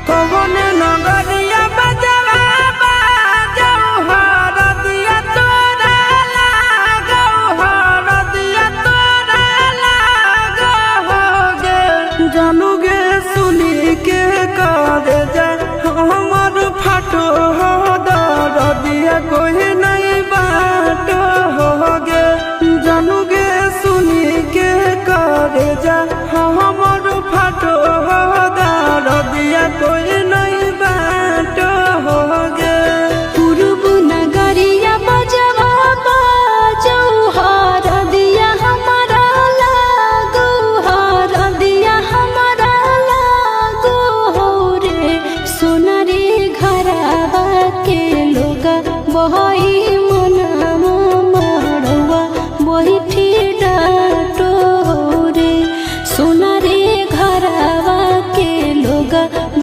कौन नगरिया बजवा बाजऊ हर दिया तोरा लागऊ हर दिया तोरा लागो गे जानू गे सुनी के कर जा हमर फाटो हो दर दिया कोई नहीं बाटो हो गे जानू गे सुनी के कर जा हमर फाटो हो दर दिया कोई नहीं बाटो हो गे पूर्व नगरिया बजवा बाजऊ हर दिया हमारा लागो हर दिया हमारा लागो हो रे सोना रे घरवा के लोग बहई मनवा मड़वा बैठी डाटो रे सोना रे घरवा के लोग